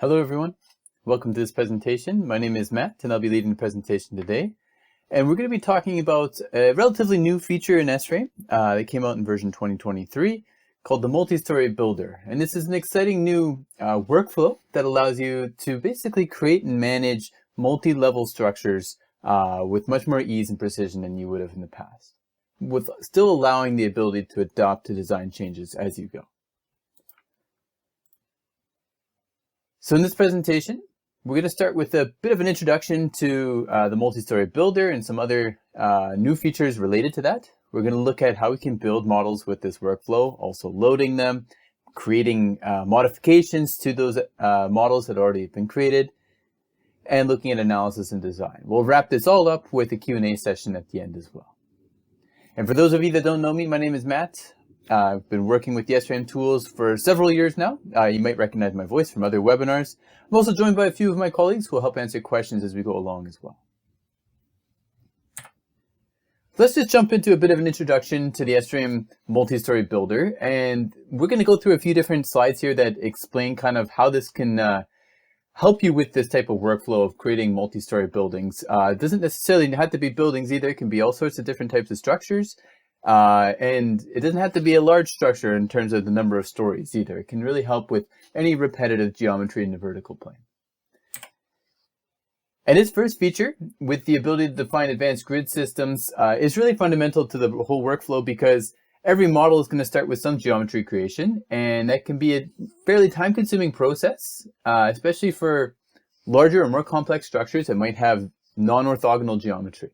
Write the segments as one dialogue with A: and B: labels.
A: Hello everyone, welcome to this presentation. My name is Matt and I'll be leading the presentation today. And we're going to be talking about a relatively new feature in SRAM that came out in version 2023 called the Multistory Builder. And this is an exciting new workflow that allows you to basically create and manage multi-level structures with much more ease and precision than you would have in the past, with still allowing the ability to adapt to design changes as you go. So in this presentation, we're going to start with a bit of an introduction to the Multistory Builder and some other new features related to that. We're going to look at how we can build models with this workflow, also loading them, creating modifications to those models that already have been created, and looking at analysis and design. We'll wrap this all up with a Q&A session at the end as well. And for those of you that don't know me, my name is Matt. I've been working with the SRAM tools for several years now. You might recognize my voice from other webinars. I'm also joined by a few of my colleagues who will help answer questions as we go along as well. Let's just jump into a bit of an introduction to the SRAM Multistory Builder. And we're going to go through a few different slides here that explain kind of how this can help you with this type of workflow of creating multi-story buildings. It doesn't necessarily have to be buildings either. It can be all sorts of different types of structures. And it doesn't have to be a large structure in terms of the number of stories either. It can really help with any repetitive geometry in the vertical plane. And its first feature, with the ability to define advanced grid systems, is really fundamental to the whole workflow because every model is going to start with some geometry creation, and that can be a fairly time-consuming process, especially for larger or more complex structures that might have non-orthogonal geometry.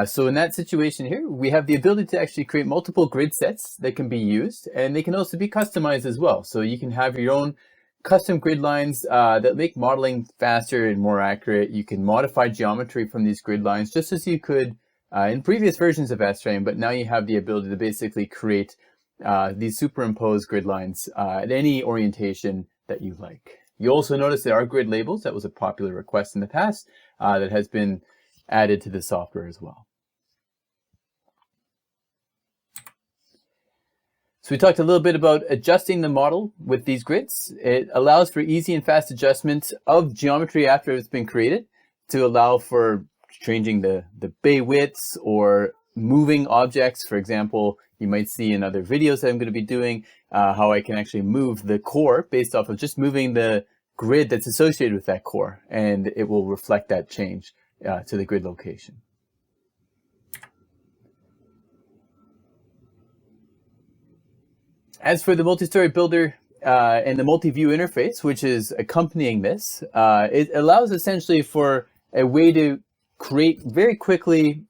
A: So in that situation here, we have the ability to actually create multiple grid sets that can be used, and they can also be customized as well. So you can have your own custom grid lines that make modeling faster and more accurate. You can modify geometry from these grid lines just as you could in previous versions of SRAM, but now you have the ability to basically create these superimposed grid lines at any orientation that you like. You also notice there are grid labels. That was a popular request in the past that has been added to the software as well. So we talked a little bit about adjusting the model with these grids. It allows for easy and fast adjustment of geometry after it's been created to allow for changing the bay widths or moving objects. For example, you might see in other videos that I'm going to be doing how I can actually move the core based off of just moving the grid that's associated with that core, and it will reflect that change to the grid location. As for the Multistory Builder and the multi-view interface, which is accompanying this, it allows essentially for a way to create very quickly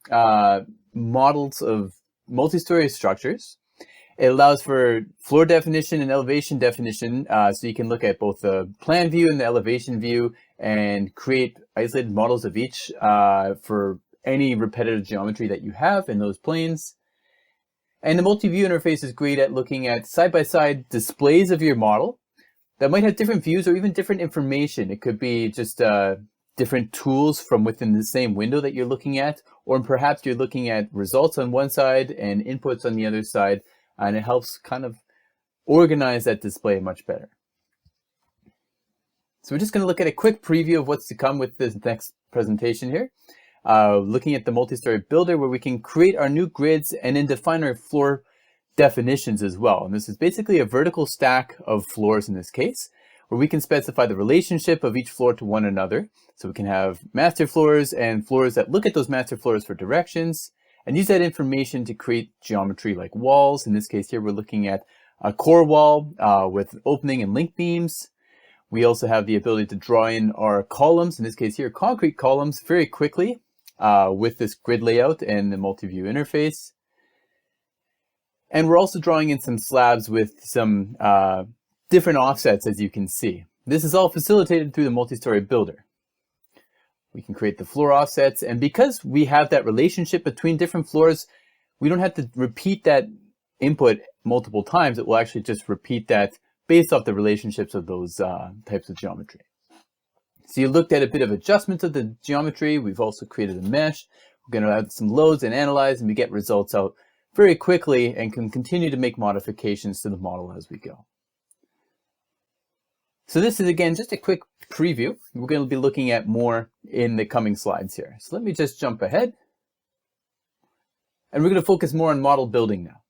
A: models of multi-story structures. It allows for floor definition and elevation definition, so you can look at both the plan view and the elevation view and create isolated models of each for any repetitive geometry that you have in those planes. And the multi-view interface is great at looking at side-by-side displays of your model that might have different views or even different information. It could be just different tools from within the same window that you're looking at, or perhaps you're looking at results on one side and inputs on the other side, and it helps kind of organize that display much better. So we're just going to look at a quick preview of what's to come with this next presentation here. Looking at the Multistory Builder, where we can create our new grids and then define our floor definitions as well. And this is basically a vertical stack of floors in this case, where we can specify the relationship of each floor to one another. So we can have master floors and floors that look at those master floors for directions, and use that information to create geometry like walls. In this case here, we're looking at a core wall with opening and link beams. We also have the ability to draw in our columns, in this case here, concrete columns, very quickly with this grid layout and the multi-view interface. And we're also drawing in some slabs with some different offsets, as you can see. This is all facilitated through the Multistory Builder. We can create the floor offsets, and because we have that relationship between different floors, we don't have to repeat that input multiple times. It will actually just repeat that based off the relationships of those types of geometry. So you looked at a bit of adjustments of the geometry. We've also created a mesh. We're going to add some loads and analyze, and we get results out very quickly and can continue to make modifications to the model as we go. So this is, again, just a quick preview. We're going to be looking at more in the coming slides here. So let me just jump ahead. And we're going to focus more on model building now.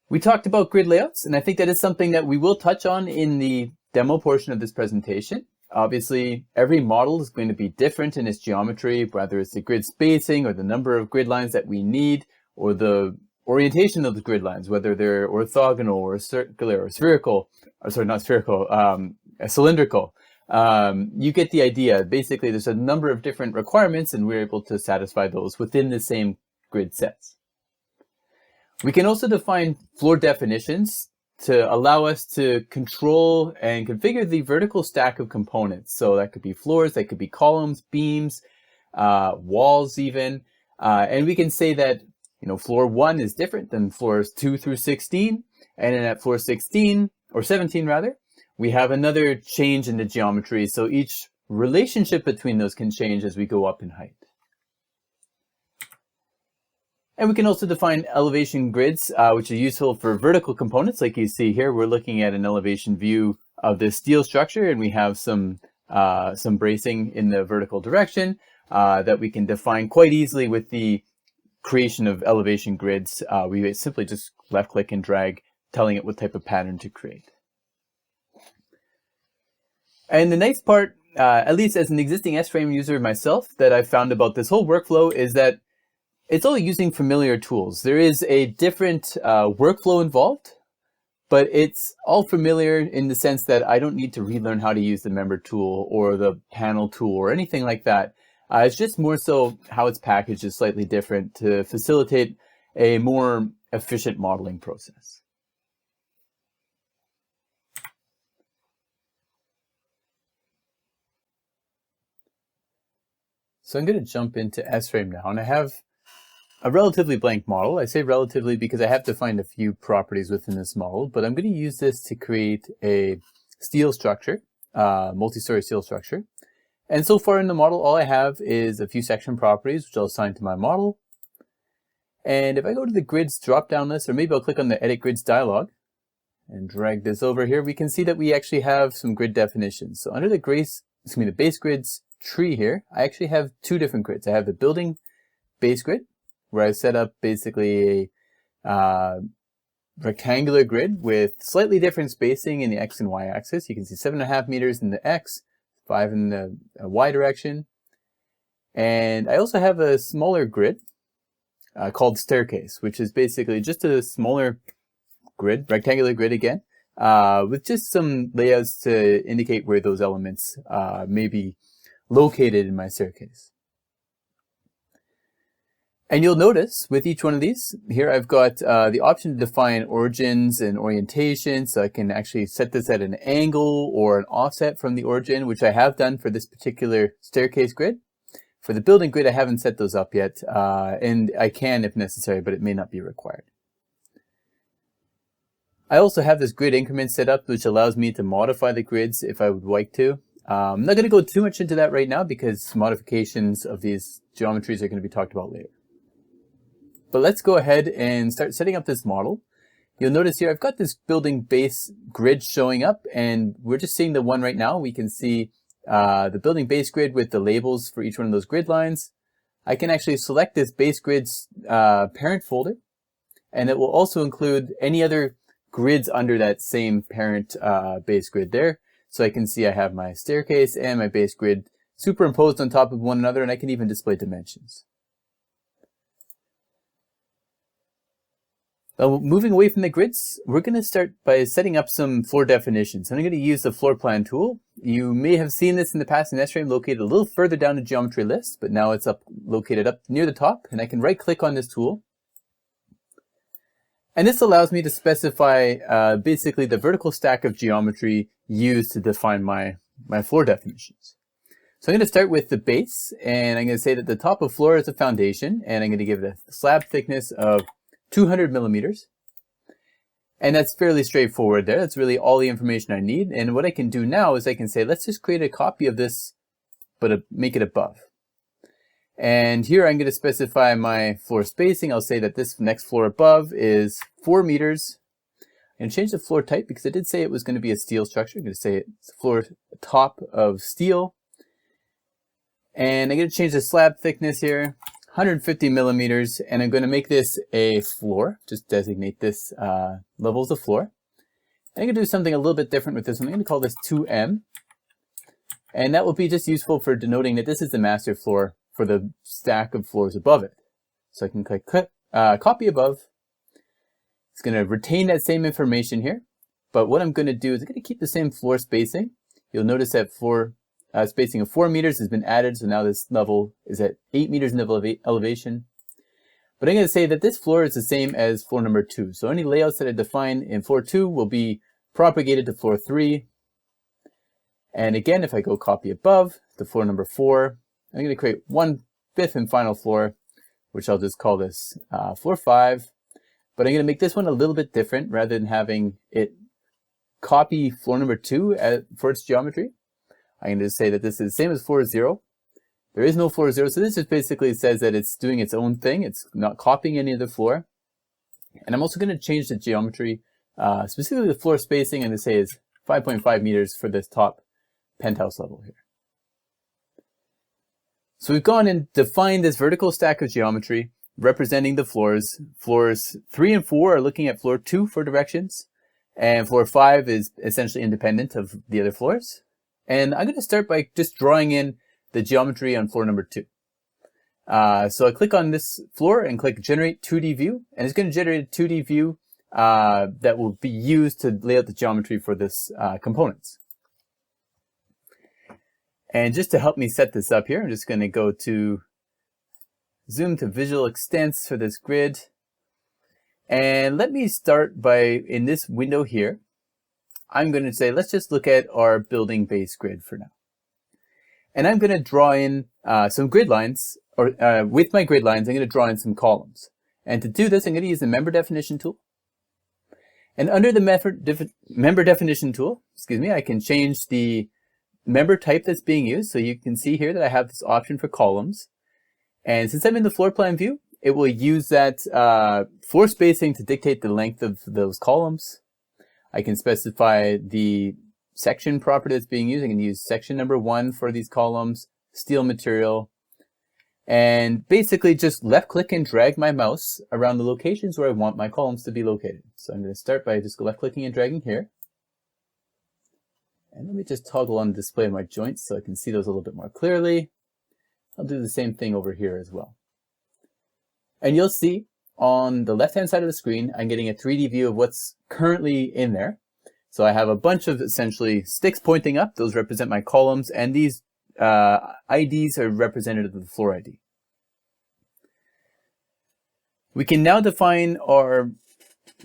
A: We talked about grid layouts, and I think that is something that we will touch on in the demo portion of this presentation. Obviously, every model is going to be different in its geometry, whether it's the grid spacing or the number of grid lines that we need, or the orientation of the grid lines, whether they're orthogonal or circular or spherical, or sorry, not spherical, cylindrical. You get the idea. Basically, there's a number of different requirements, and we're able to satisfy those within the same grid sets. We can also define floor definitions to allow us to control and configure the vertical stack of components. So that could be floors, that could be columns, beams, walls even. And we can say that, you know, floor 1 is different than floors 2 through 16. And then at floor 16, or 17 rather, we have another change in the geometry. So each relationship between those can change as we go up in height. And we can also define elevation grids, which are useful for vertical components. Like you see here, we're looking at an elevation view of this steel structure, and we have some bracing in the vertical direction that we can define quite easily with the creation of elevation grids. We simply just left click and drag, telling it what type of pattern to create. And the nice part, at least as an existing S-frame user myself, that I've found about this whole workflow is that it's all using familiar tools. There is a different workflow involved, but it's all familiar in the sense that I don't need to relearn how to use the member tool or the panel tool or anything like that. It's just more so how it's packaged is slightly different to facilitate a more efficient modeling process. So I'm going to jump into S-frame now, and I have a relatively blank model. I say relatively because I have to find a few properties within this model, but I'm going to use this to create a steel structure, multi-story steel structure. And so far in the model, all I have is a few section properties, which I'll assign to my model. And if I go to the grids drop-down list, or maybe I'll click on the edit grids dialog and drag this over here, we can see that we actually have some grid definitions. So under the base grids tree here, I actually have two different grids. I have the building base grid, where I set up basically a rectangular grid with slightly different spacing in the X and Y axis. You can see 7.5 meters in the X, 5 in the Y direction. And I also have a smaller grid called staircase, which is basically just a smaller grid, rectangular grid again, with just some layouts to indicate where those elements may be located in my staircase. And you'll notice with each one of these, here I've got the option to define origins and orientation, so I can actually set this at an angle or an offset from the origin, which I have done for this particular staircase grid. For the building grid, I haven't set those up yet, and I can if necessary, but it may not be required. I also have this grid increment set up, which allows me to modify the grids if I would like to. I'm not going to go too much into that right now because modifications of these geometries are going to be talked about later. But let's go ahead and start setting up this model. You'll notice here I've got this building base grid showing up, and we're just seeing the one right now. We can see the building base grid with the labels for each one of those grid lines. I can actually select this base grid's parent folder, and it will also include any other grids under that same parent base grid there. So I can see I have my staircase and my base grid superimposed on top of one another, and I can even display dimensions. Now, moving away from the grids, we're going to start by setting up some floor definitions. I'm going to use the floor plan tool. You may have seen this in the past in S-frame, located a little further down the geometry list, but now it's located up near the top, and I can right click on this tool. And this allows me to specify basically the vertical stack of geometry used to define my floor definitions. So I'm going to start with the base, and I'm going to say that the top of floor is the foundation, and I'm going to give it a slab thickness of 200 millimeters. And that's fairly straightforward there. That's really all the information I need. And what I can do now is I can say, let's just create a copy of this, but make it above. And here I'm going to specify my floor spacing. I'll say that this next floor above is 4 meters. And change the floor type because I did say it was going to be a steel structure. I'm going to say it's floor top of steel. And I'm going to change the slab thickness here, 150 millimeters, and I'm going to make this a floor. Just designate this level as a floor. And I'm going to do something a little bit different with this one. I'm going to call this 2M. And that will be just useful for denoting that this is the master floor for the stack of floors above it. So I can click copy above. It's going to retain that same information here, but what I'm going to do is I'm going to keep the same floor spacing. You'll notice that floor spacing of 4 meters has been added, so now this level is at 8 meters in elevation. But I'm going to say that this floor is the same as floor number 2. So any layouts that I define in floor 2 will be propagated to floor 3. And again, if I go copy above to floor number 4, I'm going to create one fifth and final floor, which I'll just call this floor 5. But I'm going to make this one a little bit different. Rather than having it copy floor number 2 for its geometry, I'm going to say that this is the same as floor 0. There is no floor 0, so this just basically says that it's doing its own thing. It's not copying any of the floor. And I'm also going to change the geometry, specifically the floor spacing, and to say is 5.5 meters for this top penthouse level here. So we've gone and defined this vertical stack of geometry representing the floors. Floors 3 and 4 are looking at floor 2 for directions, and floor 5 is essentially independent of the other floors. And I'm going to start by just drawing in the geometry on floor number 2. So I click on this floor and click generate 2D view, and it's going to generate a 2D view that will be used to lay out the geometry for this components. And just to help me set this up here, I'm just going to go to zoom to visual extents for this grid. And let me start by, in this window here, I'm going to say, let's just look at our building base grid for now. And I'm going to draw in some grid lines, or with my grid lines, I'm going to draw in some columns. And to do this, I'm going to use the member definition tool. And under the member definition tool, I can change the member type that's being used. So you can see here that I have this option for columns. And since I'm in the floor plan view, it will use that floor spacing to dictate the length of those columns. I can specify the section property that's being used. I can use section number 1 for these columns, steel material, and basically just left click and drag my mouse around the locations where I want my columns to be located. So I'm going to start by just left clicking and dragging here. And let me just toggle on the display of my joints so I can see those a little bit more clearly. I'll do the same thing over here as well. And you'll see on the left-hand side of the screen, I'm getting a 3D view of what's currently in there. So I have a bunch of essentially sticks pointing up. Those represent my columns, and these IDs are representative of the floor ID. We can now define our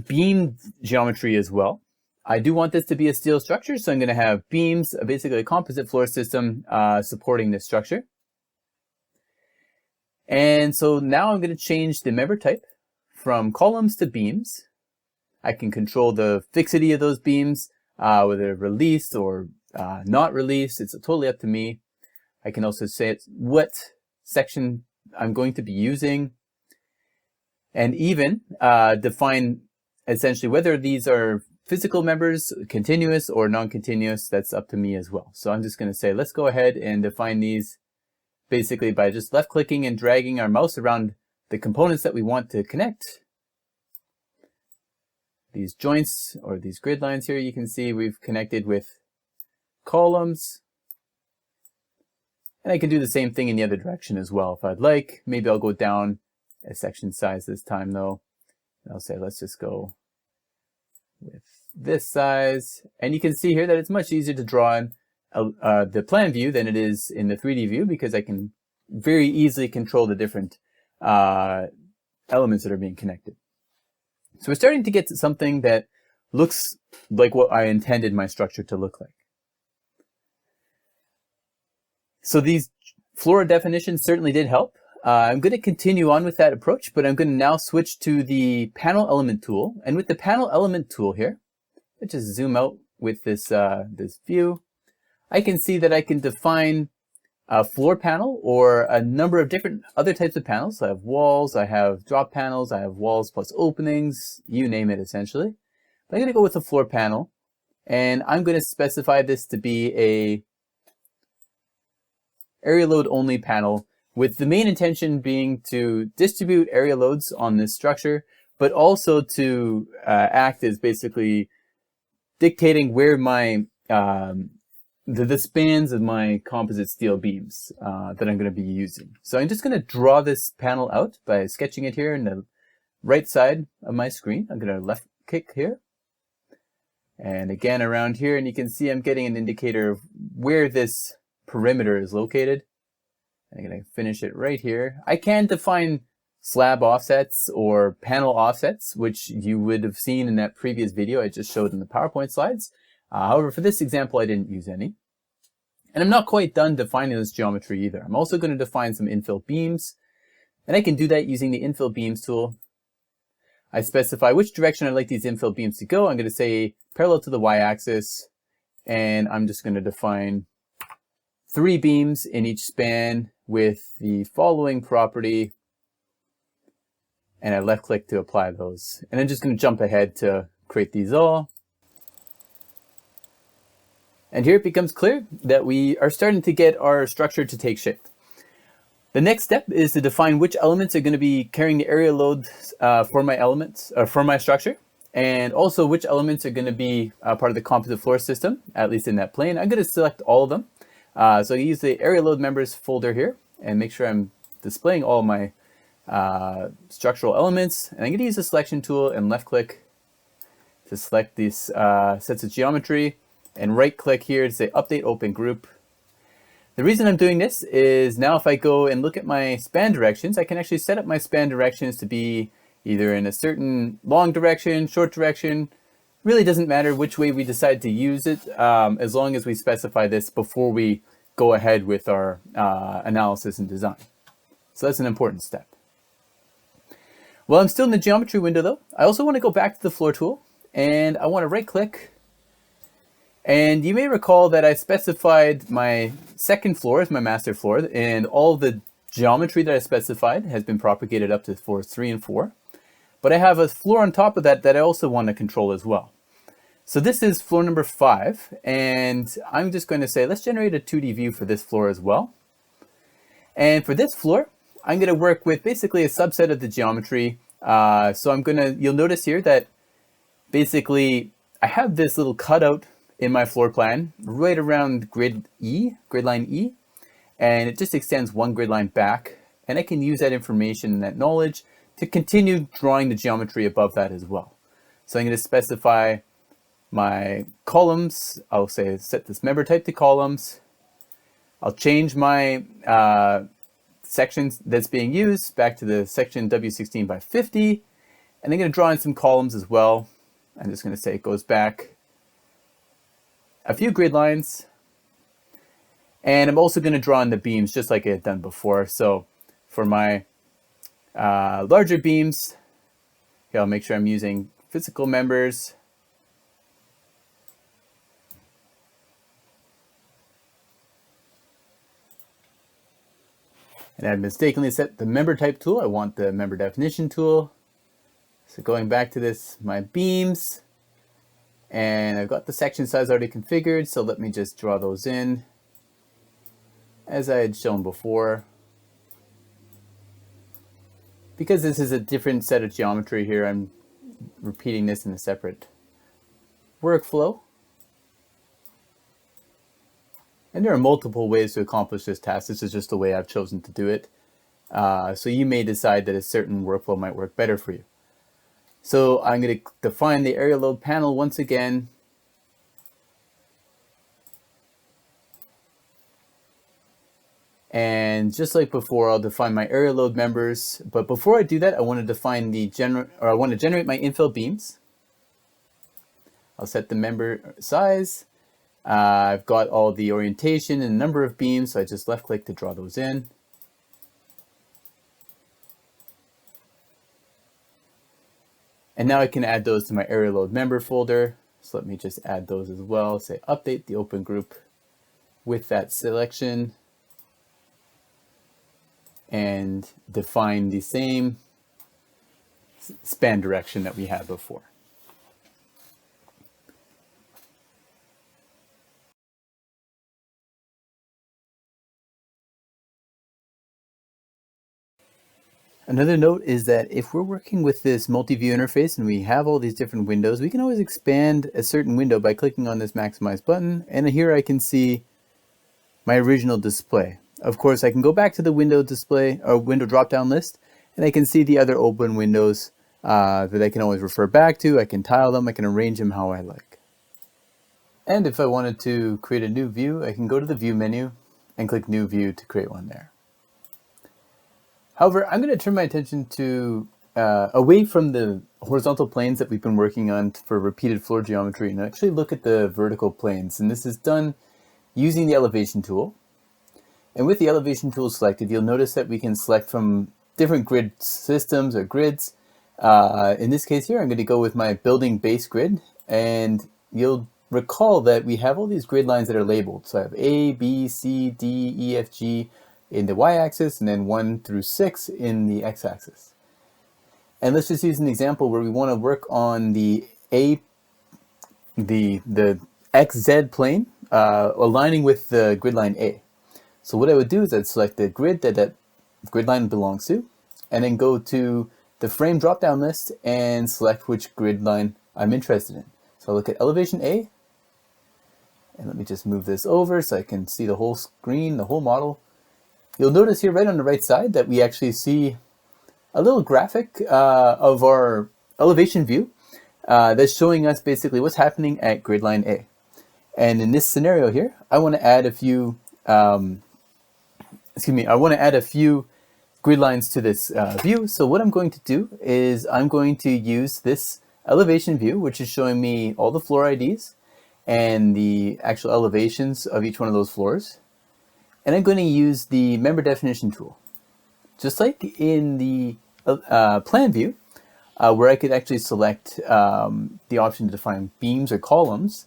A: beam geometry as well. I do want this to be a steel structure, so I'm going to have beams, basically a composite floor system supporting this structure. And so now I'm going to change the member type from columns to beams. I can control the fixity of those beams, whether released or not released. It's totally up to me. I can also say what section I'm going to be using, and even define essentially whether these are physical members, continuous or non-continuous. That's up to me as well. So I'm just going to say, let's go ahead and define these basically by just left clicking and dragging our mouse around the components that we want to connect. These joints or these grid lines here, you can see we've connected with columns. And I can do the same thing in the other direction as well if I'd like. Maybe I'll go down a section size this time though. And I'll say, let's just go with this size. And you can see here that it's much easier to draw in the plan view than it is in the 3D view, because I can very easily control the different elements that are being connected. So we're starting to get to something that looks like what I intended my structure to look like. So these floor definitions certainly did help. I'm going to continue on with that approach, but I'm going to now switch to the panel element tool. And with the panel element tool here, let's just zoom out with this, this view. I can see that I can define a floor panel or a number of different other types of panels. So I have walls, I have drop panels, I have walls plus openings, you name it essentially. But I'm going to go with a floor panel, and I'm going to specify this to be a area load only panel, with the main intention being to distribute area loads on this structure, but also to act as basically dictating where my the spans of my composite steel beams that I'm going to be using. So I'm just going to draw this panel out by sketching it here in the right side of my screen. I'm going to left click here, and again around here, and you can see I'm getting an indicator of where this perimeter is located. I'm going to finish it right here. I can define slab offsets or panel offsets, which you would have seen in that previous video I just showed in the PowerPoint slides. However, for this example, I didn't use any. And I'm not quite done defining this geometry either. I'm also going to define some infill beams, and I can do that using the infill beams tool. I specify which direction I'd like these infill beams to go. I'm going to say parallel to the y-axis, and I'm just going to define 3 beams in each span with the following property, and I left click to apply those. And I'm just going to jump ahead to create these all. And here it becomes clear that we are starting to get our structure to take shape. The next step is to define which elements are going to be carrying the area load for my elements, or for my structure, and also which elements are going to be part of the composite floor system, at least in that plane. I'm going to select all of them. So I use the area load members folder here and make sure I'm displaying all my structural elements. And I'm going to use the selection tool and left click to select these sets of geometry, and right click here to say update open group. The reason I'm doing this is now if I go and look at my span directions, I can actually set up my span directions to be either in a certain long direction, short direction. Really doesn't matter which way we decide to use it, as long as we specify this before we go ahead with our analysis and design. So that's an important step. Well, I'm still in the geometry window though. I also want to go back to the floor tool, and I want to right click. And you may recall that I specified my second floor as my master floor, and all the geometry that I specified has been propagated up to floors 3 and 4. But I have a floor on top of that that I also want to control as well. So this is floor number 5, and I'm just going to say, let's generate a 2D view for this floor as well. And for this floor, I'm going to work with basically a subset of the geometry. So you'll notice here that basically I have this little cutout in my floor plan right around grid line E, and it just extends one grid line back, and I can use that information and that knowledge to continue drawing the geometry above that as well. So I'm going to specify my columns. I'll say set this member type to columns. I'll change my sections that's being used back to the section W16 by 50, and I'm going to draw in some columns as well. I'm just going to say it goes back a few grid lines, and I'm also going to draw in the beams just like I had done before. So for my larger beams, I'll make sure I'm using physical members. And I mistakenly set the member type tool. I want the member definition tool. So going back to this, my beams, and I've got the section size already configured, so let me just draw those in as I had shown before. Because this is a different set of geometry here, I'm repeating this in a separate workflow. And there are multiple ways to accomplish this task. This is just the way I've chosen to do it. So you may decide that a certain workflow might work better for you. So I'm going to define the area load panel once again. And just like before, I'll define my area load members. But before I do that, I want to define I want to generate my infill beams. I'll set the member size. I've got all the orientation and number of beams, so I just left click to draw those in. And now I can add those to my area load member folder. So let me just add those as well. Say update the open group with that selection, and define the same span direction that we had before. Another note is that if we're working with this multi-view interface and we have all these different windows, we can always expand a certain window by clicking on this maximize button. And here I can see my original display. Of course, I can go back to the window display or window drop-down list, and I can see the other open windows that I can always refer back to. I can tile them, I can arrange them how I like. And if I wanted to create a new view, I can go to the view menu and click new view to create one there. However, I'm going to turn my attention to away from the horizontal planes that we've been working on for repeated floor geometry and actually look at the vertical planes. And this is done using the elevation tool. And with the elevation tool selected, you'll notice that we can select from different grid systems or grids. In this case here, I'm going to go with my building base grid, and you'll recall that we have all these grid lines that are labeled. So I have A, B, C, D, E, F, G in the y-axis, and then 1 through 6 in the x-axis. And let's just use an example where we want to work on the XZ plane, aligning with the grid line A. So what I would do is I'd select the grid that grid line belongs to, and then go to the frame drop-down list and select which grid line I'm interested in. So I'll look at elevation A, and let me just move this over so I can see the whole screen, the whole model. You'll notice here right on the right side that we actually see a little graphic of our elevation view that's showing us basically what's happening at grid line A. And in this scenario here, I want to add a few grid lines to this view. So what I'm going to do is I'm going to use this elevation view, which is showing me all the floor IDs and the actual elevations of each one of those floors. And I'm going to use the member definition tool. Just like in the plan view, where I could actually select the option to define beams or columns,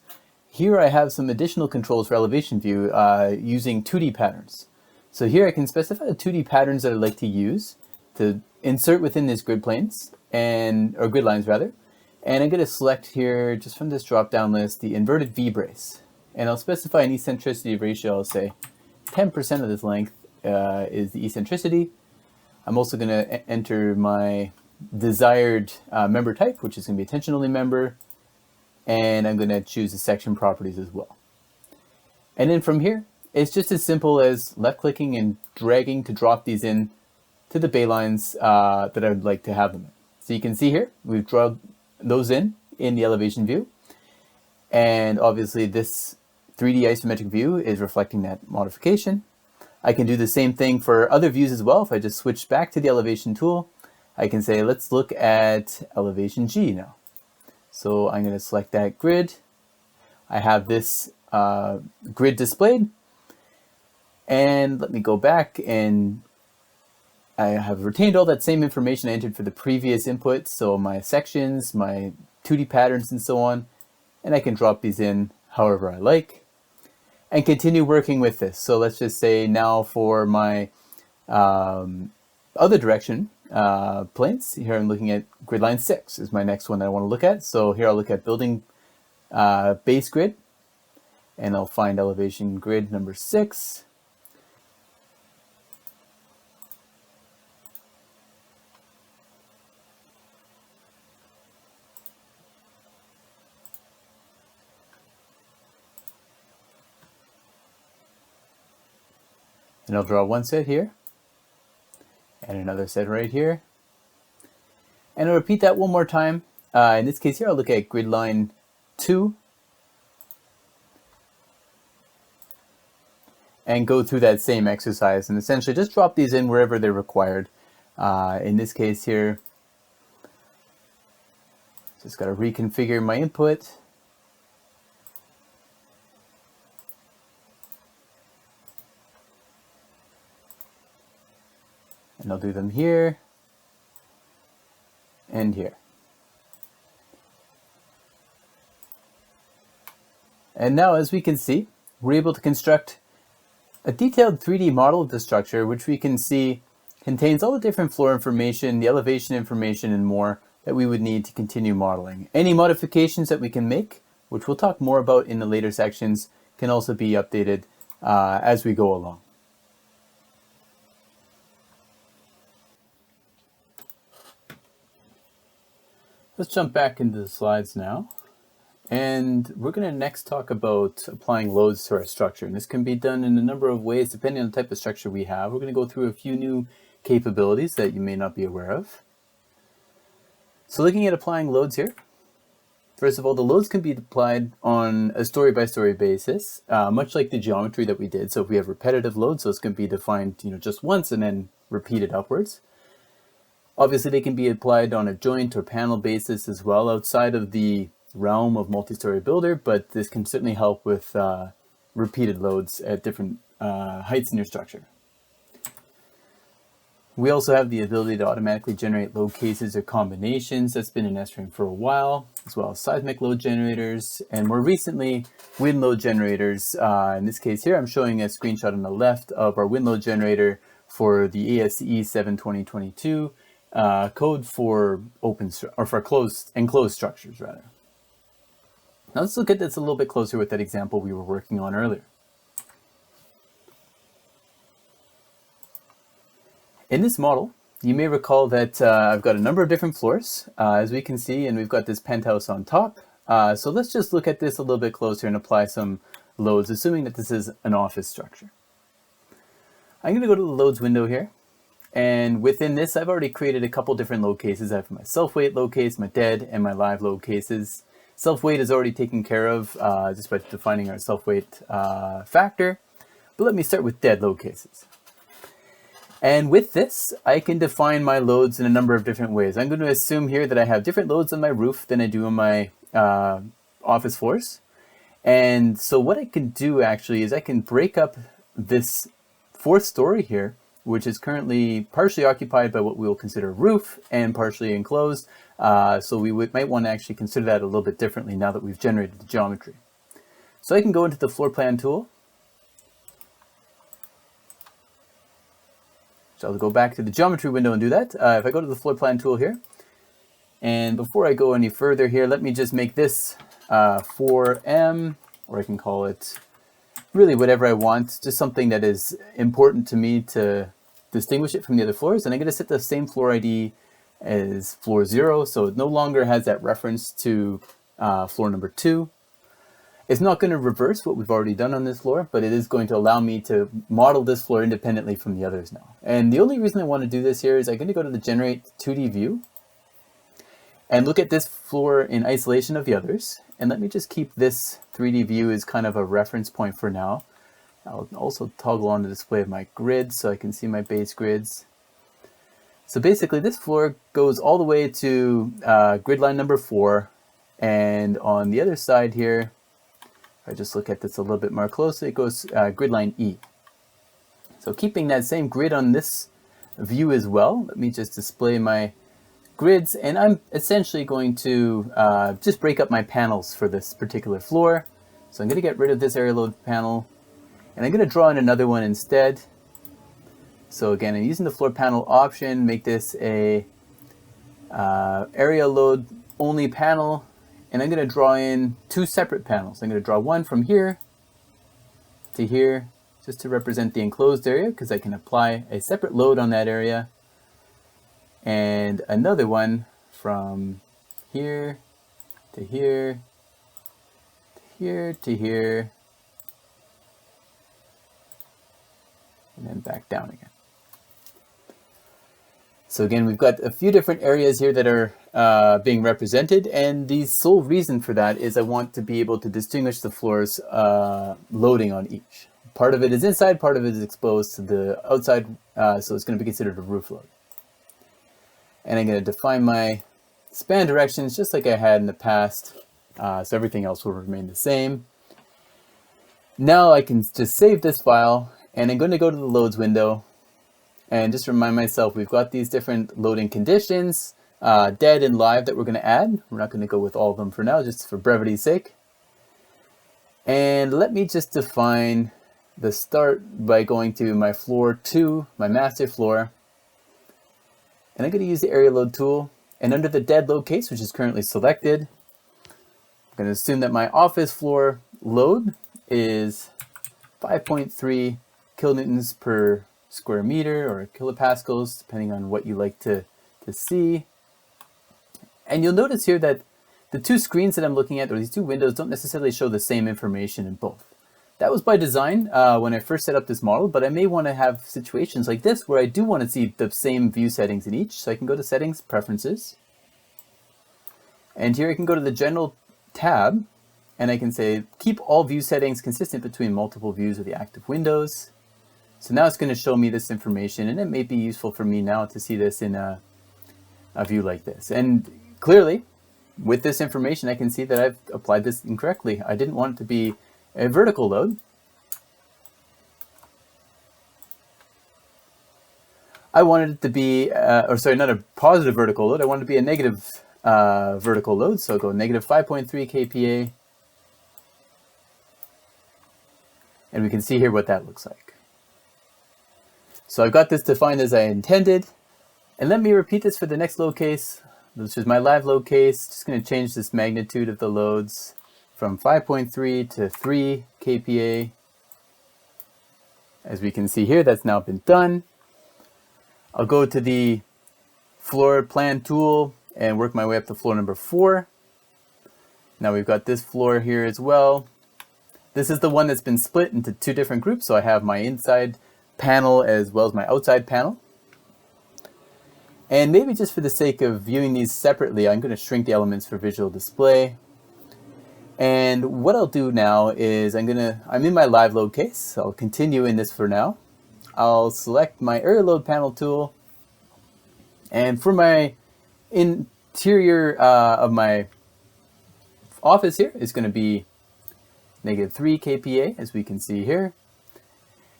A: here I have some additional controls for elevation view using 2D patterns. So here I can specify the 2D patterns that I'd like to use to insert within these grid planes, or grid lines rather. And I'm going to select here, just from this drop-down list, the inverted V-brace. And I'll specify an eccentricity ratio. I'll say 10% of this length is the eccentricity. I'm also going to enter my desired member type, which is going to be a tension-only member. And I'm going to choose the section properties as well. And then from here, it's just as simple as left-clicking and dragging to drop these in to the baylines that I would like to have them in. So you can see here, we've drawn those in the elevation view. And obviously this 3D isometric view is reflecting that modification. I can do the same thing for other views as well. If I just switch back to the elevation tool, I can say, let's look at elevation G now. So I'm going to select that grid. I have this grid displayed. And let me go back, and I have retained all that same information I entered for the previous input. So my sections, my 2D patterns, and so on. And I can drop these in however I like and continue working with this. So let's just say now for my other direction planes, here I'm looking at grid line 6 is my next one that I want to look at. So here I'll look at building base grid, and I'll find elevation grid number 6. And I'll draw one set here, and another set right here. And I'll repeat that one more time. In this case here, I'll look at grid line 2. And go through that same exercise and essentially just drop these in wherever they're required. In this case here, just got to reconfigure my input. And I'll do them here and here. And now, as we can see, we're able to construct a detailed 3D model of the structure, which we can see contains all the different floor information, the elevation information, and more that we would need to continue modeling. Any modifications that we can make, which we'll talk more about in the later sections, can also be updated as we go along. Let's jump back into the slides now. And we're going to next talk about applying loads to our structure. And this can be done in a number of ways depending on the type of structure we have. We're going to go through a few new capabilities that you may not be aware of. So looking at applying loads here, first of all, the loads can be applied on a story-by-story basis, much like the geometry that we did. So if we have repetitive loads, those can be defined just once and then repeated upwards. Obviously, they can be applied on a joint or panel basis as well outside of the realm of multi-story builder, but this can certainly help with repeated loads at different heights in your structure. We also have the ability to automatically generate load cases or combinations. That's been in SRAM for a while, as well as seismic load generators, and more recently, wind load generators. In this case here, I'm showing a screenshot on the left of our wind load generator for the ASCE 7-2022 code for enclosed structures rather. Now let's look at this a little bit closer with that example we were working on earlier. In this model, you may recall that I've got a number of different floors, as we can see, and we've got this penthouse on top. So let's just look at this a little bit closer and apply some loads, assuming that this is an office structure. I'm going to go to the loads window here. And within this, I've already created a couple different load cases. I have my self-weight load case, my dead, and my live load cases. Self-weight is already taken care of just by defining our self-weight factor. But let me start with dead load cases. And with this, I can define my loads in a number of different ways. I'm going to assume here that I have different loads on my roof than I do on my office floors. And so what I can do actually is I can break up this fourth story here, which is currently partially occupied by what we will consider roof and partially enclosed. So we might want to actually consider that a little bit differently now that we've generated the geometry. So I can go into the floor plan tool. So I'll go back to the geometry window and do that. If I go to the floor plan tool here, and before I go any further here, let me just make this 4M, or I can call it really whatever I want, just something that is important to me to distinguish it from the other floors. And I'm going to set the same floor ID as floor 0, so it no longer has that reference to floor number 2. It's not going to reverse what we've already done on this floor, but it is going to allow me to model this floor independently from the others now. And the only reason I want to do this here is I'm going to go to the Generate 2D View and look at this floor in isolation of the others. And let me just keep this 3D view as kind of a reference point for now. I'll also toggle on the display of my grids so I can see my base grids. So basically this floor goes all the way to grid line number 4. And on the other side here, if I just look at this a little bit more closely, it goes grid line E. So keeping that same grid on this view as well, let me just display my grids, and I'm essentially going to just break up my panels for this particular floor. So I'm going to get rid of this area load panel, and I'm going to draw in another one instead. So again, I'm using the floor panel option, make this a area load only panel, and I'm going to draw in 2 separate panels. I'm going to draw one from here to here, just to represent the enclosed area, because I can apply a separate load on that area. And another one from here to here, to here to here, and then back down again. So again, we've got a few different areas here that are being represented, and the sole reason for that is I want to be able to distinguish the floors loading on each. Part of it is inside, part of it is exposed to the outside, so it's going to be considered a roof load. And I'm going to define my span directions just like I had in the past, so everything else will remain the same. Now I can just save this file, and I'm going to go to the loads window and just remind myself we've got these different loading conditions, dead and live, that we're going to add. We're not going to go with all of them for now, just for brevity's sake. And let me just define the start by going to my floor 2, my master floor. And I'm going to use the area load tool, and under the dead load case, which is currently selected, I'm going to assume that my office floor load is 5.3 kilonewtons per square meter, or kilopascals, depending on what you like to see. And you'll notice here that the two screens that I'm looking at, or these two windows, don't necessarily show the same information in both. That was by design when I first set up this model, but I may want to have situations like this where I do want to see the same view settings in each. So I can go to Settings, Preferences, and here I can go to the General tab, and I can say, keep all view settings consistent between multiple views of the active windows. So now it's going to show me this information, and it may be useful for me now to see this in a view like this. And clearly, with this information, I can see that I've applied this incorrectly. I didn't want it to be a vertical load. I wanted it to be, or sorry, not a positive vertical load. I wanted it to be a negative vertical load. So I'll go negative 5.3 kPa. And we can see here what that looks like. So I've got this defined as I intended. And let me repeat this for the next load case. This is my live load case. Just going to change this magnitude of the loads from 5.3 to 3 kPa. As we can see here, that's now been done. I'll go to the floor plan tool and work my way up to floor number 4. Now we've got this floor here as well. This is the one that's been split into two different groups. So I have my inside panel as well as my outside panel. And maybe just for the sake of viewing these separately, I'm going to shrink the elements for visual display. And what I'll do now is I'm in my live load case. So I'll continue in this for now. I'll select my area load panel tool. And for my interior of my office here, it's going to be negative 3 kPa, as we can see here.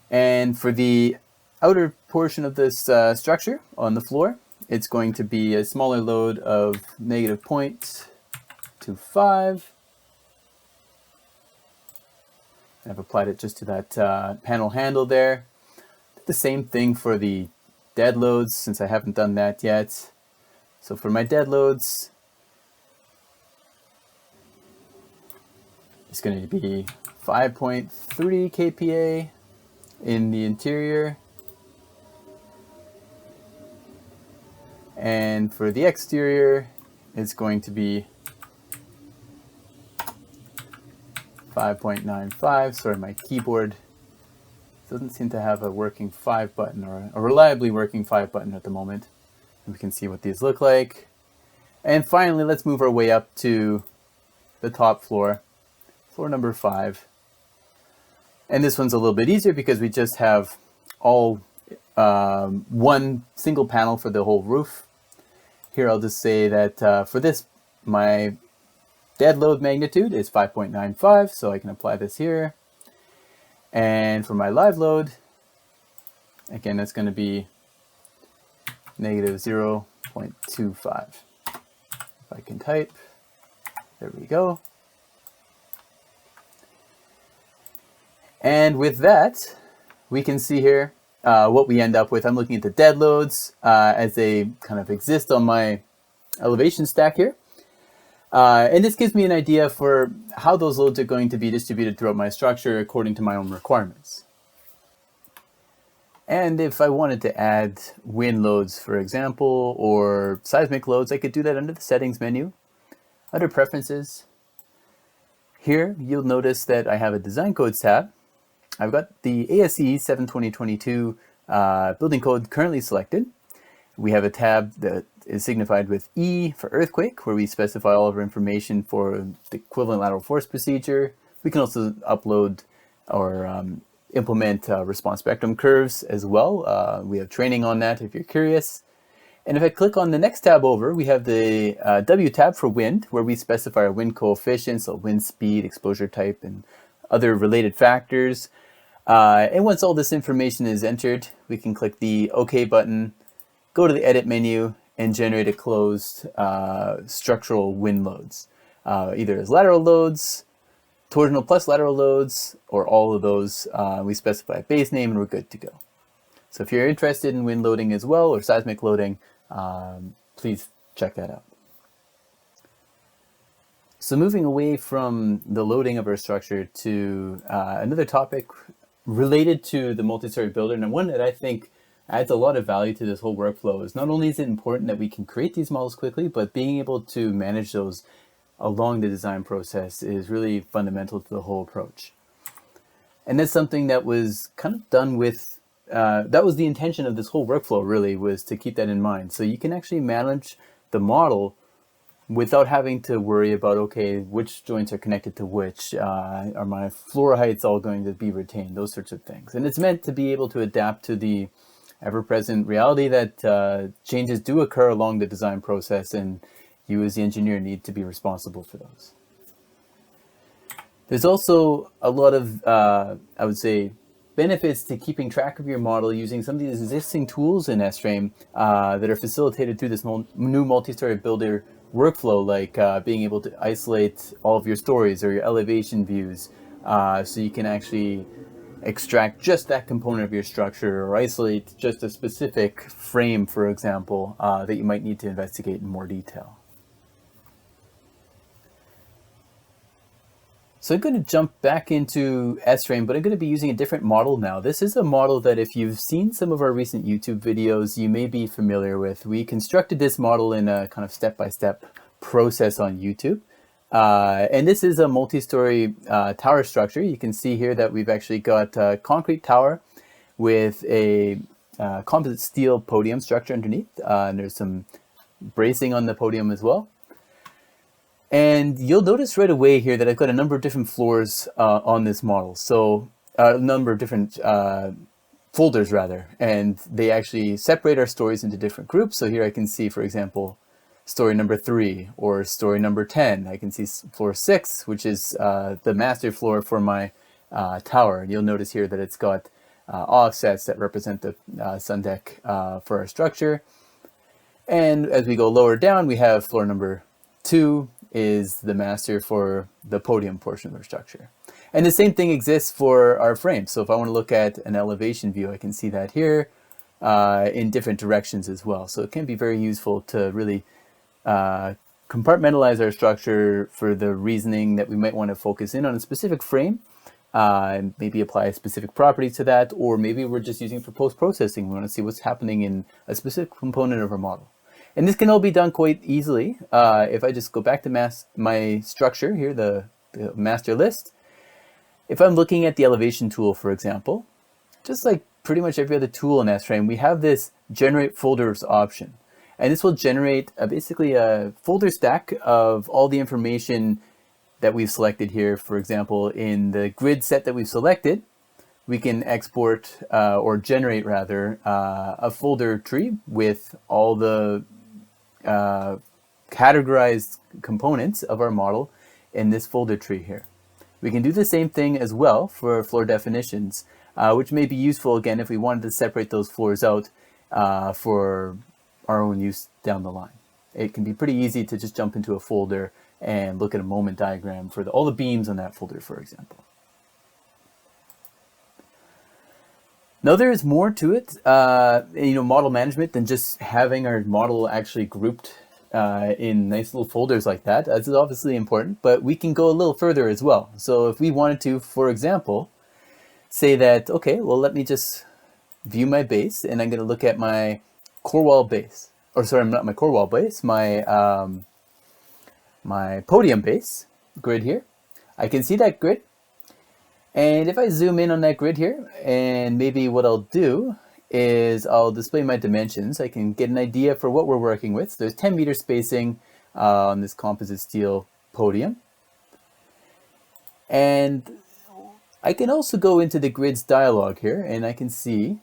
A: And for the outer portion of this structure on the floor, it's going to be a smaller load of negative 0.25. I've applied it just to that panel handle there. The same thing for the dead loads, since I haven't done that yet. So for my dead loads, it's going to be 5.3 kPa in the interior. And for the exterior, it's going to be 5.95. Sorry, my keyboard doesn't seem to have a working 5 button, or a reliably working 5 button at the moment. And we can see what these look like. And finally, let's move our way up to the top floor, floor number 5. And this one's a little bit easier because we just have all one single panel for the whole roof. Here I'll just say that for this, my dead load magnitude is 5.95, so I can apply this here. And for my live load, again, that's going to be negative 0.25. If I can type, there we go. And with that, we can see here what we end up with. I'm looking at the dead loads as they kind of exist on my elevation stack here. And this gives me an idea for how those loads are going to be distributed throughout my structure according to my own requirements. And if I wanted to add wind loads, for example, or seismic loads, I could do that under the Settings menu, under Preferences. Here, you'll notice that I have a Design Codes tab. I've got the ASCE 72022 building code currently selected. We have a tab that is signified with E for earthquake, where we specify all of our information for the equivalent lateral force procedure. We can also upload or implement response spectrum curves as well. We have training on that if you're curious. And if I click on the next tab over, we have the W tab for wind, where we specify our wind coefficients, so wind speed, exposure type, and other related factors. And once all this information is entered, we can click the OK button, go to the Edit menu, and generate a closed structural wind loads, either as lateral loads, torsional plus lateral loads, or all of those. We specify a base name and we're good to go. So if you're interested in wind loading as well, or seismic loading, please check that out. So moving away from the loading of our structure to another topic related to the multi-story builder, and one that I think adds a lot of value to this whole workflow. Is not only is it important that we can create these models quickly, but being able to manage those along the design process is really fundamental to the whole approach. And that's something that was kind of done with, that was the intention of this whole workflow really, was to keep that in mind. So you can actually manage the model without having to worry about, okay, which joints are connected to which, are my floor heights all going to be retained, those sorts of things. And it's meant to be able to adapt to the ever-present reality that changes do occur along the design process, and you as the engineer need to be responsible for those. There's also a lot of, I would say, benefits to keeping track of your model using some of these existing tools in SRAM that are facilitated through this new multi-story builder workflow, like being able to isolate all of your stories or your elevation views, so you can actually extract just that component of your structure, or isolate just a specific frame, for example, that you might need to investigate in more detail. So I'm going to jump back into SRAM, but I'm going to be using a different model now. This is a model that if you've seen some of our recent YouTube videos, you may be familiar with. We constructed this model in a kind of step-by-step process on YouTube. And this is a multi-story tower structure. You can see here that we've actually got a concrete tower with a composite steel podium structure underneath. And there's some bracing on the podium as well. And you'll notice right away here that I've got a number of different floors on this model. So a number of different folders rather, and they actually separate our stories into different groups. So here I can see, for example, story number 3 or story number 10. I can see floor 6, which is the master floor for my tower. And you'll notice here that it's got offsets that represent the sun deck for our structure. And as we go lower down, we have floor number 2 is the master for the podium portion of our structure. And the same thing exists for our frame. So if I want to look at an elevation view, I can see that here in different directions as well. So it can be very useful to really compartmentalize our structure for the reasoning that we might want to focus in on a specific frame, and maybe apply a specific property to that, or maybe we're just using it for post-processing. We want to see what's happening in a specific component of our model. And this can all be done quite easily. If I just go back to my structure here, the master list, if I'm looking at the elevation tool, for example, just like pretty much every other tool in SRAM, we have this generate folders option. And this will generate basically a folder stack of all the information that we've selected here. For example, in the grid set that we've selected, we can export or generate rather a folder tree with all the categorized components of our model in this folder tree here. We can do the same thing as well for floor definitions, which may be useful again if we wanted to separate those floors out for our own use down the line. It can be pretty easy to just jump into a folder and look at a moment diagram for all the beams on that folder, for example. Now there is more to it, model management than just having our model actually grouped in nice little folders like that. That's obviously important, but we can go a little further as well. So if we wanted to, for example, say that, okay, well, let me just view my base, and I'm going to look at my core wall base, or sorry, not my core wall base, my my podium base grid here. I can see that grid. And if I zoom in on that grid here, and maybe what I'll do is I'll display my dimensions. I can get an idea for what we're working with. So there's 10 meter spacing on this composite steel podium. And I can also go into the grids dialog here, and I can see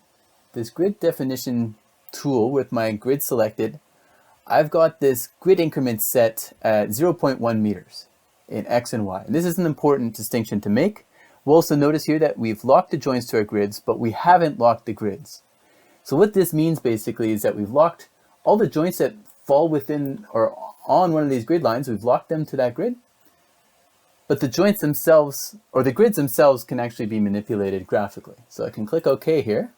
A: this grid definition tool with my grid selected. I've got this grid increment set at 0.1 meters in X and Y. And this is an important distinction to make. We'll also notice here that we've locked the joints to our grids, but we haven't locked the grids. So what this means basically is that we've locked all the joints that fall within or on one of these grid lines, we've locked them to that grid. But the joints themselves, or the grids themselves, can actually be manipulated graphically. So I can click OK here.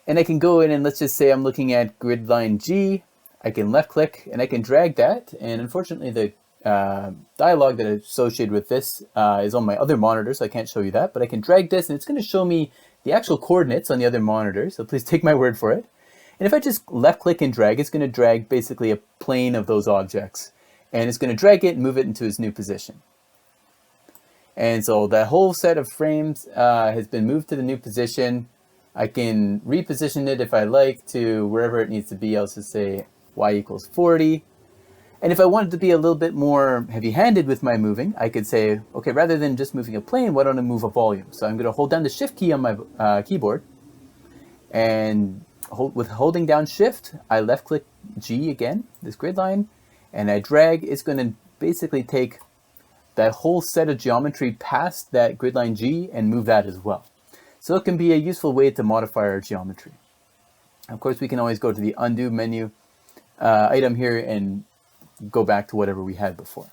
A: And I can go in and let's just say I'm looking at grid line G. I can left click and I can drag that. And unfortunately the dialog that is associated with this is on my other monitor, so I can't show you that, but I can drag this and it's going to show me the actual coordinates on the other monitor, so please take my word for it. And if I just left click and drag, it's going to drag basically a plane of those objects. And it's going to drag it and move it into its new position. And so that whole set of frames has been moved to the new position. I can reposition it if I like to wherever it needs to be. I'll just say y equals 40. And if I wanted to be a little bit more heavy-handed with my moving, I could say, okay, rather than just moving a plane, why don't I move a volume? So I'm going to hold down the Shift key on my keyboard. And with holding down Shift, I left-click G again, this grid line, and I drag. It's going to basically take that whole set of geometry past that grid line G and move that as well. So it can be a useful way to modify our geometry. Of course, we can always go to the undo menu item here and go back to whatever we had before.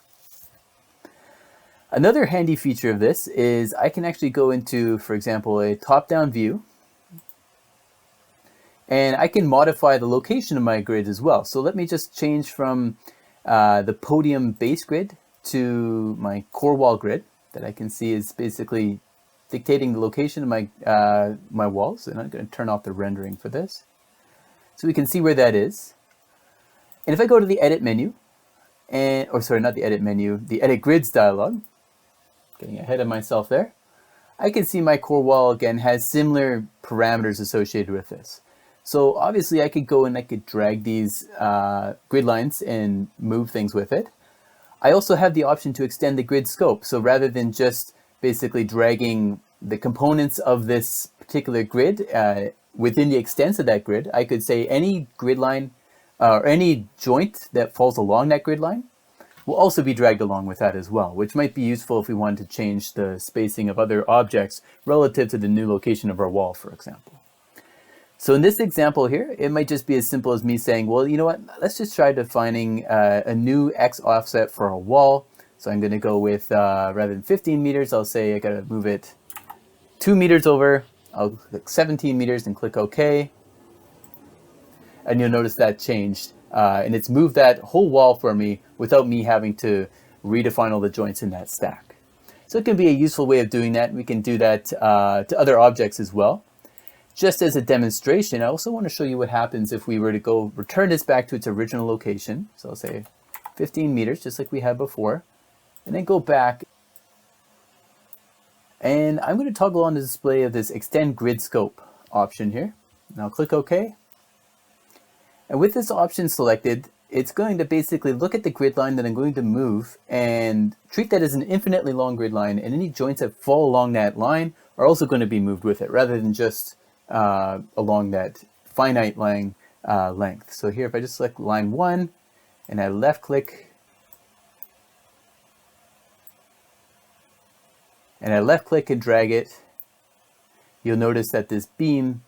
A: Another handy feature of this is I can actually go into, for example, a top-down view, and I can modify the location of my grid as well. So let me just change from the podium base grid to my core wall grid that I can see is basically dictating the location of my my walls. And I'm going to turn off the rendering for this, so we can see where that is. And if I go to the edit menu, or sorry, not the edit menu, the edit grids dialog, getting ahead of myself there, I can see my core wall again has similar parameters associated with this. So obviously I could go and I could drag these grid lines and move things with it. I also have the option to extend the grid scope. So rather than just basically dragging the components of this particular grid within the extents of that grid, I could say any grid line or any joint that falls along that grid line will also be dragged along with that as well, which might be useful if we wanted to change the spacing of other objects relative to the new location of our wall, for example. So in this example here, it might just be as simple as me saying, well, you know what, let's just try defining a new X offset for a wall. So I'm going to go with, rather than 15 meters, I'll say I got to move it 2 meters over. I'll click 17 meters and click OK. And you'll notice that changed. And it's moved that whole wall for me without me having to redefine all the joints in that stack. So it can be a useful way of doing that. We can do that to other objects as well. Just as a demonstration, I also want to show you what happens if we were to go return this back to its original location. So I'll say 15 meters, just like we had before, and then go back. And I'm going to toggle on the display of this extend grid scope option here. Now click OK. And with this option selected, it's going to basically look at the grid line that I'm going to move and treat that as an infinitely long grid line, and any joints that fall along that line are also going to be moved with it, rather than just along that finite line length. So here, if I just select line 1 and I left click and drag it, you'll notice that this beam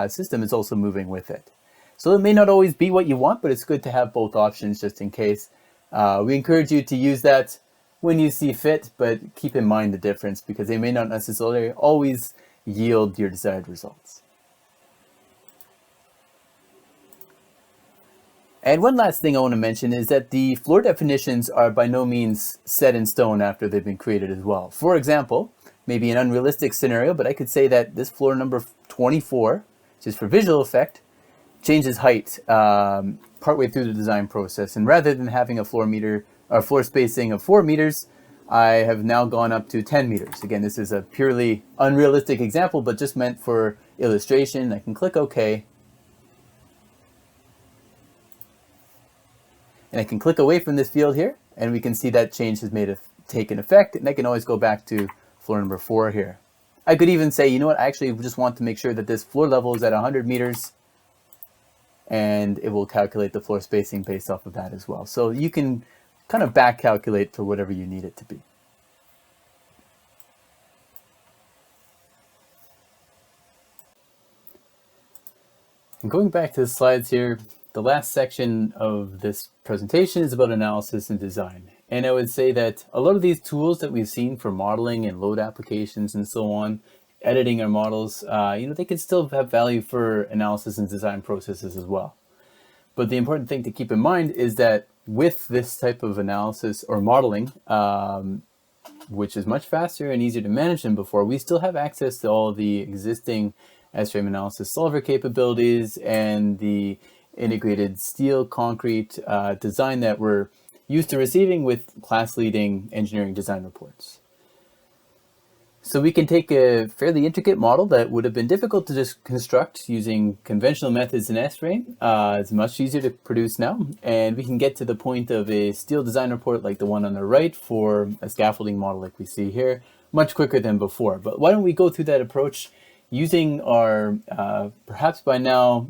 A: system is also moving with it. So it may not always be what you want, but it's good to have both options just in case. We encourage you to use that when you see fit, but keep in mind the difference because they may not necessarily always yield your desired results. And one last thing I want to mention is that the floor definitions are by no means set in stone after they've been created as well. For example, maybe an unrealistic scenario, but I could say that this floor number 24, just for visual effect, changes height partway through the design process. And rather than having a floor spacing of 4 meters, I have now gone up to 10 meters. Again, this is a purely unrealistic example, but just meant for illustration. I can click OK. And I can click away from this field here, and we can see that change has taken effect, and I can always go back to floor number 4 here. I could even say, you know what, I actually just want to make sure that this floor level is at 100 meters, and it will calculate the floor spacing based off of that as well. So you can kind of back calculate for whatever you need it to be. And going back to the slides here, the last section of this presentation is about analysis and design. And I would say that a lot of these tools that we've seen for modeling and load applications and so on, editing our models, they can still have value for analysis and design processes as well. But the important thing to keep in mind is that with this type of analysis or modeling, which is much faster and easier to manage than before, we still have access to all the existing S-frame analysis solver capabilities and the integrated steel concrete design that we're used to receiving with class-leading engineering design reports. So we can take a fairly intricate model that would have been difficult to just construct using conventional methods in S-frame. It's much easier to produce now, and we can get to the point of a steel design report like the one on the right for a scaffolding model like we see here, much quicker than before. But why don't we go through that approach using our, perhaps by now,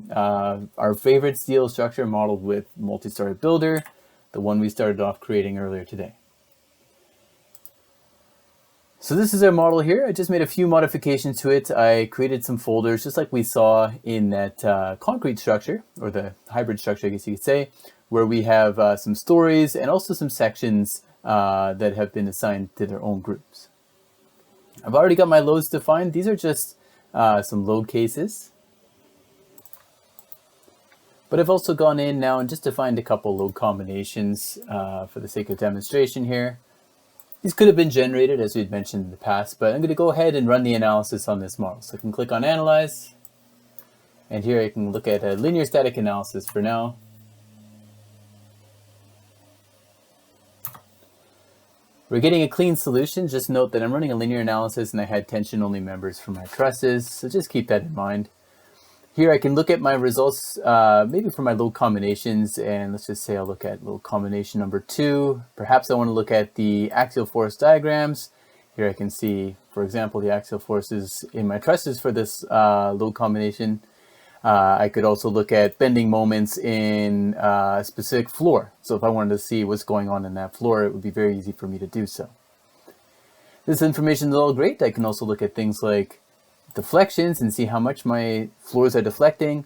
A: our favorite steel structure modeled with Multistory Builder, the one we started off creating earlier today. So this is our model here. I just made a few modifications to it. I created some folders just like we saw in that concrete structure, or the hybrid structure I guess you could say, where we have some stories and also some sections that have been assigned to their own groups. I've already got my loads defined. These are just some load cases. But I've also gone in now and just defined a couple load combinations for the sake of demonstration here. These could have been generated, as we'd mentioned in the past, but I'm going to go ahead and run the analysis on this model. So I can click on Analyze, and here I can look at a linear static analysis for now. We're getting a clean solution. Just note that I'm running a linear analysis and I had tension-only members for my trusses, so just keep that in mind. Here I can look at my results, maybe for my load combinations, and let's just say I'll look at load combination number 2. Perhaps I want to look at the axial force diagrams. Here I can see, for example, the axial forces in my trusses for this load combination. I could also look at bending moments in a specific floor. So if I wanted to see what's going on in that floor, it would be very easy for me to do so. This information is all great. I can also look at things like deflections and see how much my floors are deflecting.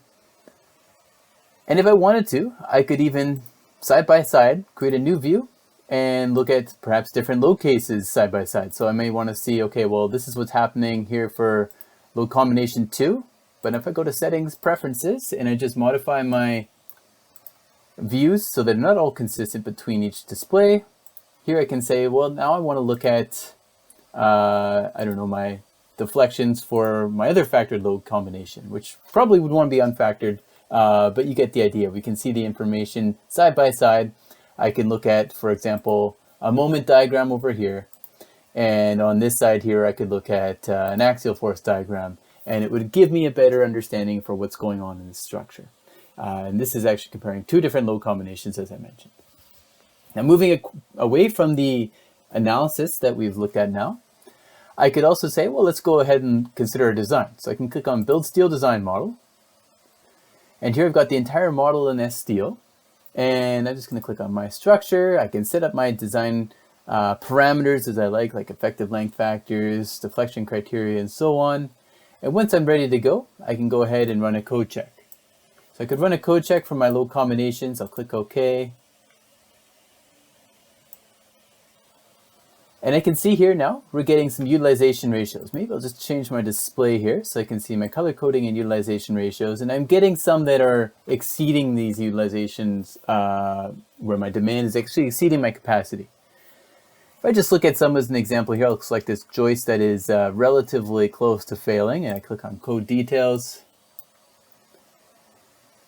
A: And if I wanted to, I could even side by side create a new view and look at perhaps different load cases side by side. So I may want to see, okay, well, this is what's happening here for load combination 2. But if I go to settings, preferences, and I just modify my views so they're not all consistent between each display, here I can say, well, now I want to look at, I don't know, my deflections for my other factored load combination, which probably would want to be unfactored, but you get the idea. We can see the information side by side. I can look at, for example, a moment diagram over here, and on this side here I could look at an axial force diagram, and it would give me a better understanding for what's going on in this structure. And this is actually comparing two different load combinations, as I mentioned. Now, moving away from the analysis that we've looked at now, I could also say, well, let's go ahead and consider a design. So I can click on Build Steel Design Model. And here I've got the entire model in S-Steel. And I'm just going to click on my structure. I can set up my design parameters as I like effective length factors, deflection criteria, and so on. And once I'm ready to go, I can go ahead and run a code check. So I could run a code check for my load combinations. I'll click OK. And I can see here now, we're getting some utilization ratios. Maybe I'll just change my display here so I can see my color coding and utilization ratios. And I'm getting some that are exceeding these utilizations where my demand is actually exceeding my capacity. If I just look at some as an example here, it looks like this joist that is relatively close to failing. And I click on Code Details.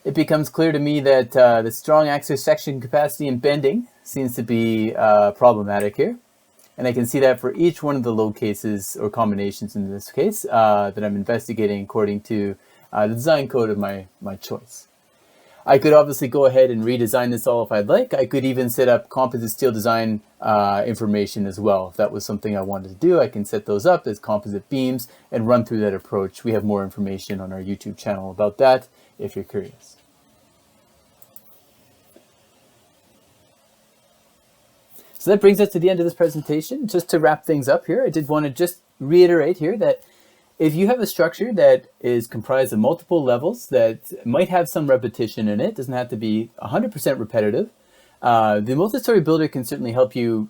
A: It becomes clear to me that the strong axial section capacity and bending seems to be problematic here. And I can see that for each one of the load cases or combinations in this case that I'm investigating according to the design code of my choice. I could obviously go ahead and redesign this all if I'd like. I could even set up composite steel design information as well. If that was something I wanted to do, I can set those up as composite beams and run through that approach. We have more information on our YouTube channel about that if you're curious. So that brings us to the end of this presentation. Just to wrap things up here, I did want to just reiterate here that if you have a structure that is comprised of multiple levels that might have some repetition in it, doesn't have to be 100% repetitive, the Multistory Builder can certainly help you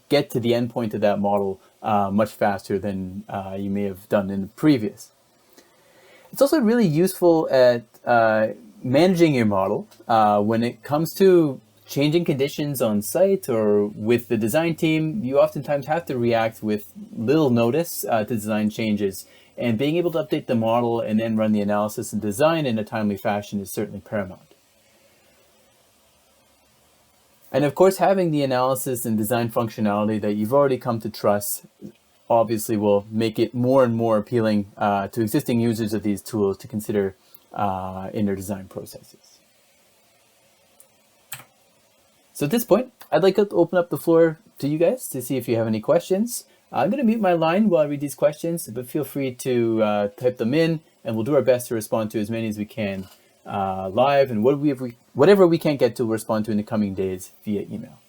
A: get to the endpoint of that model much faster than you may have done in the previous. It's also really useful at managing your model when it comes to changing conditions on site or with the design team, you oftentimes have to react with little notice to design changes. And being able to update the model and then run the analysis and design in a timely fashion is certainly paramount. And of course, having the analysis and design functionality that you've already come to trust obviously will make it more and more appealing to existing users of these tools to consider in their design processes. So at this point, I'd like to open up the floor to you guys to see if you have any questions. I'm going to mute my line while I read these questions, but feel free to type them in, and we'll do our best to respond to as many as we can live, and whatever we can't get to, we'll respond to in the coming days via email.